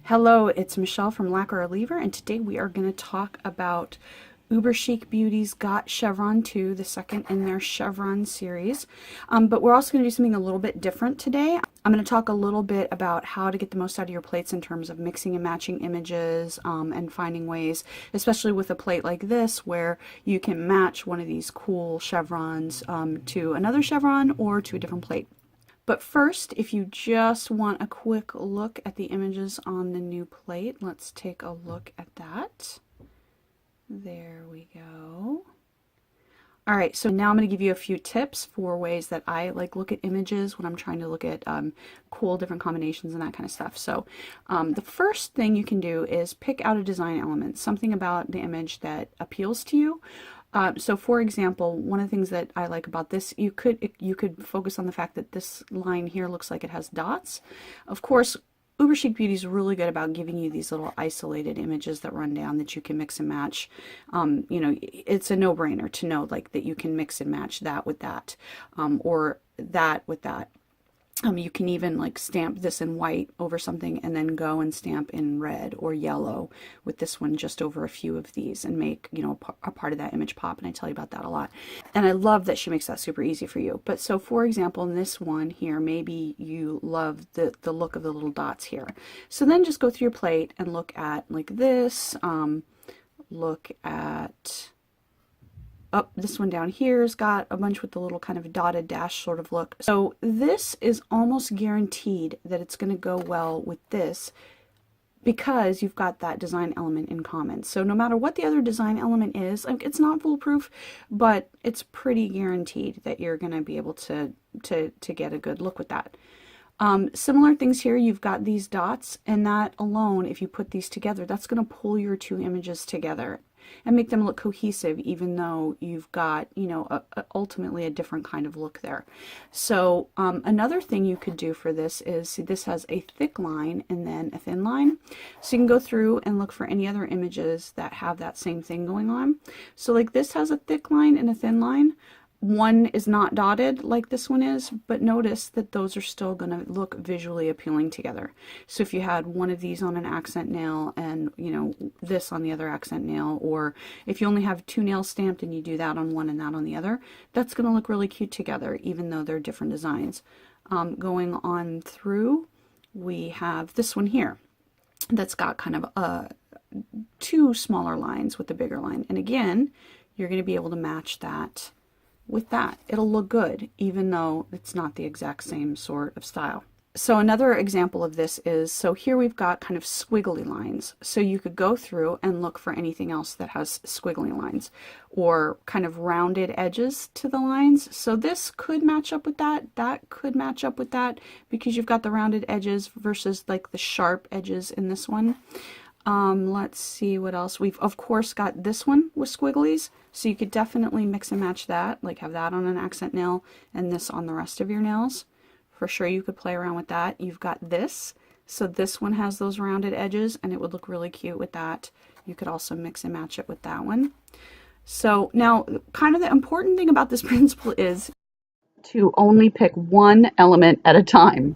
Hello, it's Michelle from Lacquer or Lever, and today we are going to talk about UberChic Beauty's Got Chevron 2, the second in their Chevron series. But we're also going to do something a little bit different today. I'm going to talk a little bit about how to get the most out of your plates in terms of mixing and matching images and finding ways, especially with a plate like this, where you can match one of these cool chevrons to another chevron or to a different plate. But first, if you just want a quick look at the images on the new plate, let's take a look at that. There we go. All right, so now I'm going to give you a few tips for ways that I look at images when I'm trying to look at cool different combinations and that kind of stuff. So the first thing you can do is pick out a design element, something about the image that appeals to you. So for example, one of the things that I like about this, you could focus on the fact that this line here looks like it has dots. Of course, UberChic Beauty is really good about giving you these little isolated images that run down that you can mix and match. You know, it's a no-brainer to know that you can mix and match that with that, or that with that. You can even stamp this in white over something and then go and stamp in red or yellow with this one just over a few of these and make, you know, a part of that image pop. And I tell you about that a lot. And I love that she makes that super easy for you. But so for example, in this one here, maybe you love the look of the little dots here. So then just go through your plate and look at this, look at... Oh, this one down here has got a bunch with the little kind of dotted dash sort of look. So this is almost guaranteed that it's going to go well with this because you've got that design element in common. So no matter what the other design element is, it's not foolproof, but it's pretty guaranteed that you're going to be able to get a good look with that. Similar things here, you've got these dots, and that alone, if you put these together, that's going to pull your two images together and make them look cohesive, even though you've got, you know, ultimately a different kind of look there. So another thing you could do for this is, see, this has a thick line and then a thin line. So you can go through and look for any other images that have that same thing going on. So this has a thick line and a thin line. One is not dotted like this one is, but notice that those are still going to look visually appealing together. So if you had one of these on an accent nail and, you know, this on the other accent nail, or if you only have two nails stamped and you do that on one and that on the other, that's going to look really cute together, even though they're different designs. Going on through, we have this one here that's got kind of two smaller lines with the bigger line. And again, you're going to be able to match that with that. It'll look good, even though it's not the exact same sort of style. So another example of this is, so here we've got kind of squiggly lines. So you could go through and look for anything else that has squiggly lines or kind of rounded edges to the lines. So this could match up with that. That could match up with that because you've got the rounded edges versus the sharp edges in this one. Let's see what else. We've of course got this one with squigglies, so you could definitely mix and match that, have that on an accent nail and this on the rest of your nails. For sure you could play around with that. You've got this, so this one has those rounded edges and it would look really cute with that. You could also mix and match it with that one. So now kind of the important thing about this principle is to only pick one element at a time.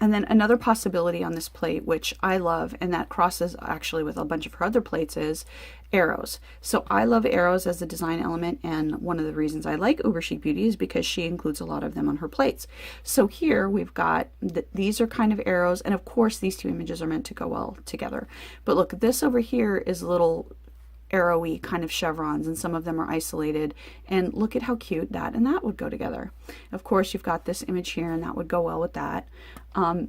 And then another possibility on this plate, which I love, and that crosses actually with a bunch of her other plates, is arrows. So I love arrows as a design element, and one of the reasons I like UberChic Beauty is because she includes a lot of them on her plates. So here we've got, these are kind of arrows, and of course these two images are meant to go well together. But look, this over here is little arrowy kind of chevrons, and some of them are isolated, and look at how cute that and that would go together. Of course you've got this image here and that would go well with that.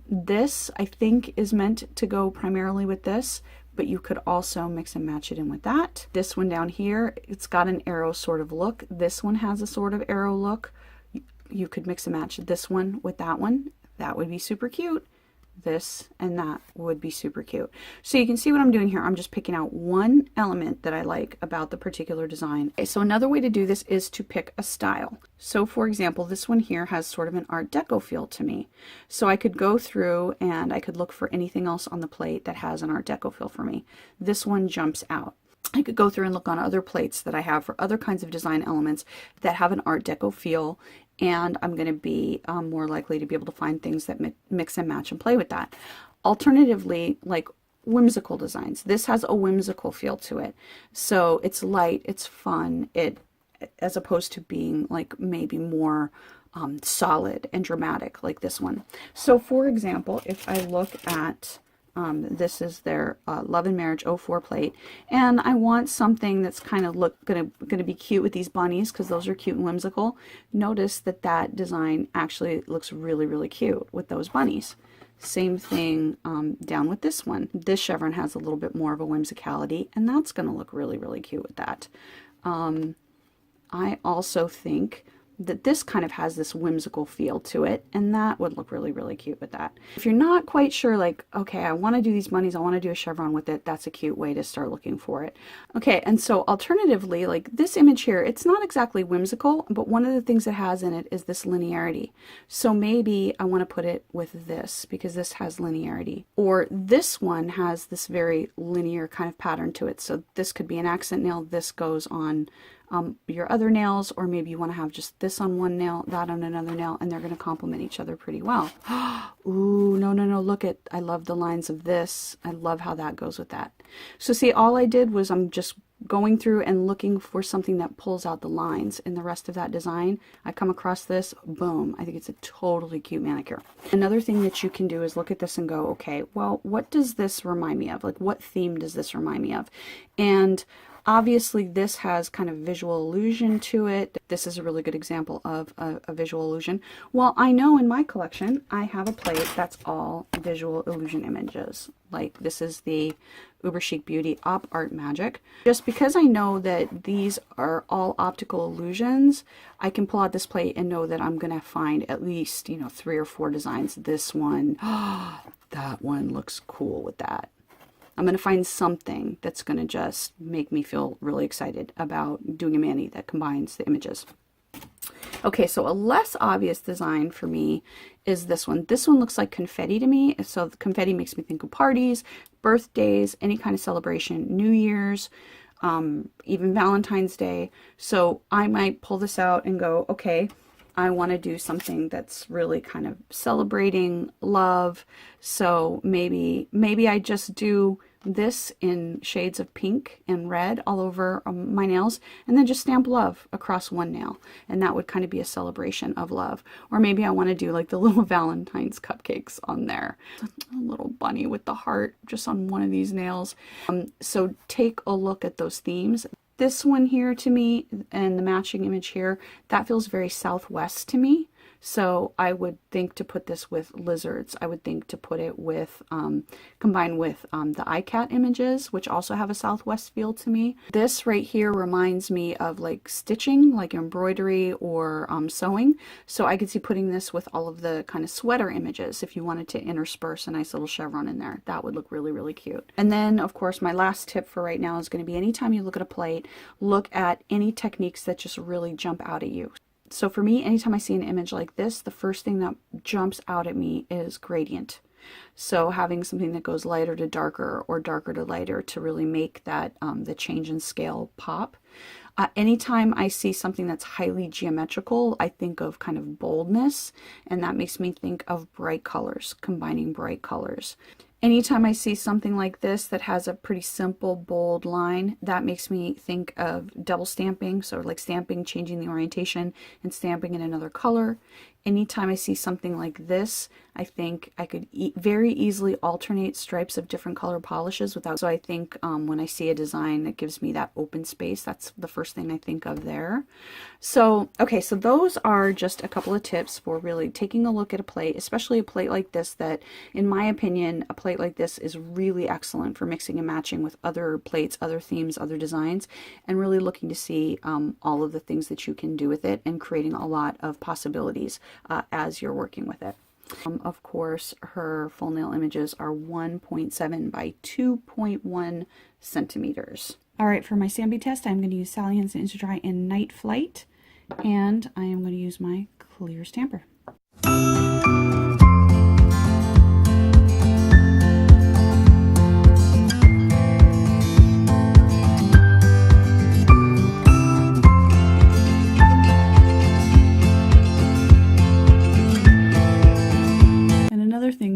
This I think is meant to go primarily with this, but you could also mix and match it in with that. This one down here, it's got an arrow sort of look. This one has a sort of arrow look. You could mix and match this one with that one. That would be super cute. This and that would be super cute. So you can see what I'm doing here. I'm just picking out one element that I like about the particular design. Okay, so another way to do this is to pick a style. So for example, this one here has sort of an Art Deco feel to me. So I could go through and I could look for anything else on the plate that has an Art Deco feel for me. This one jumps out. I could go through and look on other plates that I have for other kinds of design elements that have an Art Deco feel, and I'm going to be more likely to be able to find things that mix and match and play with that. Alternatively, like whimsical designs. This has a whimsical feel to it. So it's light, it's fun, as opposed to being like maybe more solid and dramatic like this one. So for example, if I look at this is their Love and Marriage 04 plate, and I want something that's kind of gonna be cute with these bunnies, because those are cute and whimsical. Notice that that design actually looks really, really cute with those bunnies. Same thing down with this one. This chevron has a little bit more of a whimsicality, and that's going to look really, really cute with that. I also think that this kind of has this whimsical feel to it, and that would look really, really cute with that. If you're not quite sure, like, okay, I want to do these bunnies, I want to do a chevron with it, that's a cute way to start looking for it. Okay, and so alternatively, like this image here, it's not exactly whimsical, but one of the things it has in it is this linearity. So maybe I want to put it with this, because this has linearity. Or this one has this very linear kind of pattern to it. So this could be an accent nail, this goes on your other nails, or maybe you want to have just this on one nail, that on another nail, and they're going to complement each other pretty well. Ooh, no, no, no, look at, I love the lines of this. I love how that goes with that. So see, all I did was I'm just going through and looking for something that pulls out the lines in the rest of that design. I come across this, boom, I think it's a totally cute manicure. Another thing that you can do is look at this and go, okay, well, what does this remind me of? Like, what theme does this remind me of? And obviously this has kind of visual illusion to it. This is a really good example of a visual illusion. Well, I know in my collection I have a plate that's all visual illusion images. Like this is the UberChic Beauty Op Art Magic. Just because I know that these are all optical illusions, I can pull out this plate and know that I'm gonna find at least, you know, 3 or 4 designs. This one, that one looks cool with that. I'm going to find something that's going to just make me feel really excited about doing a mani that combines the images. Okay, so a less obvious design for me is this one. This one looks like confetti to me. So confetti makes me think of parties, birthdays, any kind of celebration, New Year's, even Valentine's Day. So I might pull this out and go, okay, I want to do something that's really kind of celebrating love. So maybe I just do this in shades of pink and red all over my nails, and then just stamp love across one nail, and that would kind of be a celebration of love. Or maybe I want to do like the little Valentine's cupcakes on there, a little bunny with the heart just on one of these nails. So take a look at those themes. This one here to me, and the matching image here, that feels very Southwest to me. So I would think to put this with lizards. I would think to put it with, combine with the iCat images, which also have a Southwest feel to me. This right here reminds me of like stitching, like embroidery or sewing. So I could see putting this with all of the kind of sweater images if you wanted to intersperse a nice little chevron in there. That would look really, really cute. And then, of course, my last tip for right now is going to be anytime you look at a plate, look at any techniques that just really jump out at you. So for me, anytime I see an image like this, the first thing that jumps out at me is gradient. So having something that goes lighter to darker or darker to lighter to really make that the change in scale pop. Anytime I see something that's highly geometrical, I think of kind of boldness, and that makes me think of bright colors, combining bright colors. Anytime I see something like this that has a pretty simple, bold line, that makes me think of double stamping. So like stamping, changing the orientation, and stamping in another color. Anytime I see something like this, I think I could very easily alternate stripes of different color polishes without. So I think when I see a design that gives me that open space, that's the first thing I think of there. So, okay, so those are just a couple of tips for really taking a look at a plate, especially a plate like this that, in my opinion, a plate like this is really excellent for mixing and matching with other plates, other themes, other designs, and really looking to see all of the things that you can do with it and creating a lot of possibilities as you're working with it. Of course, her full nail images are 1.7 by 2.1 centimeters. All right, for my Sambi test, I'm going to use Sally Hansen Instant Dry in Night Flight, and I am going to use my clear stamper.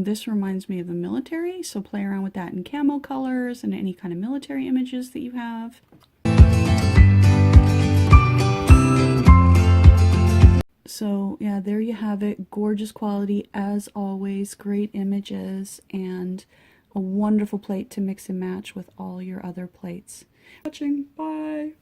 this reminds me of the military, so play around with that in camo colors and any kind of military images that you have. So yeah, there you have it. Gorgeous quality as always, great images, and a wonderful plate to mix and match with all your other plates. Watching, bye!